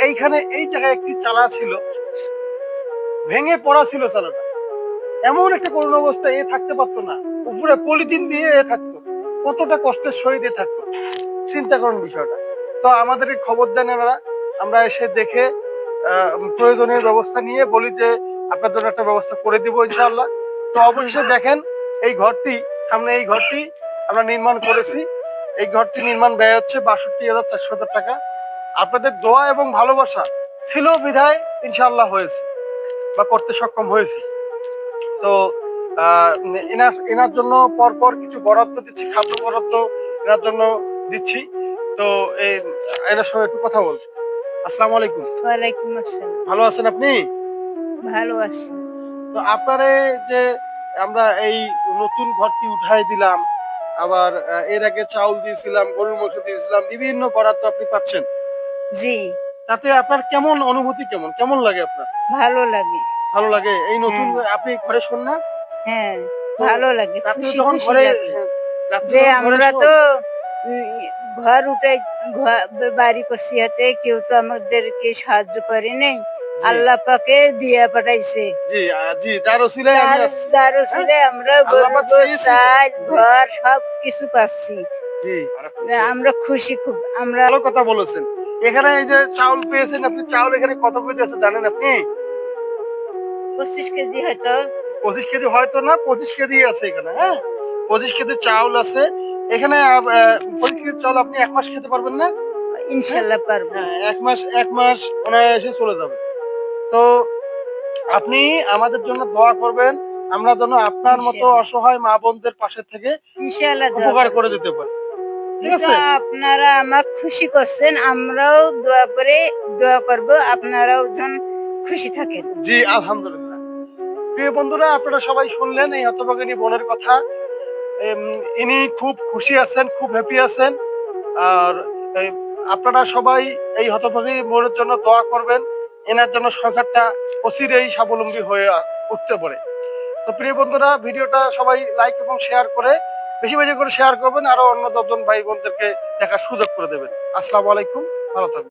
এইখানে এই জায়গায় একটি চালা ছিল, ভেঙে পড়া ছিল চালাটা। এমন একটা করুণ অবস্থা, এ থাকতে পারতো না, উপরে পলিথিন দিয়ে এ থাকতো। কতটা কষ্টের সহিত এ থাকতো, চিন্তা করুন বিষয়টা। তো আমাদেরকে খবর দেন এনারা, আমরা এসে দেখে প্রয়োজনীয় ব্যবস্থা নিয়ে বলি যে আপনার জন্য একটা ব্যবস্থা করে দিব ইনশাআল্লাহ। তো অবশেষে দেখেন এই ঘরটি, সামনে এই ঘরটি আমরা নির্মাণ করেছি। এই ঘরটি নির্মাণ ব্যয় হচ্ছে ৬২,৪০০ টাকা। আপনাদের দোয়া এবং ভালোবাসা ছিল বিধায় ইনশাআল্লাহ হয়েছে বা করতে সক্ষম হয়েছি। তো এনার এনার জন্য পরপর কিছু বরাদ্দ দিচ্ছি, খাদ্য বরাদ্দ এনার জন্য দিচ্ছি। তো এই এনার সঙ্গে একটু কথা বলবো। আসসালামু আলাইকুম। ওয়ালাইকুম আসসালাম। ভালো আছেন আপনি? ভালো আছি। তো আপনারে যে আমরা এই নতুন ঘরটি উঠাই দিলাম, আবার এর আগে চাউল দিয়েছিলাম, গরুর মাংস দিয়েছিলাম, বিভিন্ন বরাদ্দ আপনি পাচ্ছেন। জি, তাতে আপনার কেমন অনুভূতি, কেমন কেমন লাগে আপনার? ভালো লাগে। ভালো লাগে? এই নতুন হ্যাঁ, আপনি ঘরে শোন না? হ্যাঁ, তো ভালো লাগে। রাত্রে খুশি, যখন খুশি ঘরে, লাগে। হ্যাঁ, রাত্রে যে যখন ঘরে আমরা শোন। তো উম ঘর উঠাই বাড়ি করছি হাতে কেউ তো আমাদেরকে সাহায্য করে নাই। জি, আল্লাহ পাকে দিয়া পাঠাইছে। জি, জি, যার ওসিলায় আমি তার আছি। যার হ্যাঁ? উসিলায় আমরা আল্লাহ গরুর পাক গোশত, চেয়েছিল। চাল, জি, ঘর সবকিছু পাচ্ছি। জি। আমরা খুশি খুব। আমরা ভালো কথা বলেছেন। এখানে এই যে চাউল পেয়েছেন আপনি, চাউল এখানে কত কেজি আছে জানেন আপনি? 25 কেজি হয়তো। ২৫ কেজি হয়তো না, ২৫ কেজি আছে এখানে, হ্যাঁ? ২৫ কেজি চাউল আছে। এখানে ২৫ কেজি চাউল আপনি ১ মাস খেতে পারবেন না? হ্যাঁ? ইনশাল্লাহ পারবো। হ্যাঁ, ১ মাস অনায়াসে চলে যাবে। তো আপনি আমাদের জন্য দোয়া করবেন। আমরা যেন আপনার মতো ইনশাল্লাহ। অসহায় মা-বোনদের পাশে থেকে ইনশাআল্লাহ দোয়া উপকার করব। করে দিতে পারি। ঠিক যেহেতু আছে? আপনারা আমাকে খুশি করছেন, আমরাও দোয়া করব আপনারাও যেন খুশি থাকেন। জি, আলহামদুলিল্লাহ। প্রিয় বন্ধুরা, আপনারা সবাই শুনলেন এই হতভাগিনী বোনের কথা। এম ইনি খুব খুশি আছেন, খুব হ্যাপি আছেন। আর এই আপনারা সবাই এই হতভাগী বোনের জন্য দোয়া করবেন। এনার জন্য সংসারটা অচিরেই স্বাবলম্বী হয়ে উঠতে পারে। তো প্রিয় বন্ধুরা, ভিডিওটা সবাই লাইক এবং শেয়ার করে, বেশি বেশি করে শেয়ার করবেন, আরো অন্য ১০ জন ভাই বোনদেরকে দেখার সুযোগ করে দেবেন। আসসালামু আলাইকুম, ভালো থাকবেন।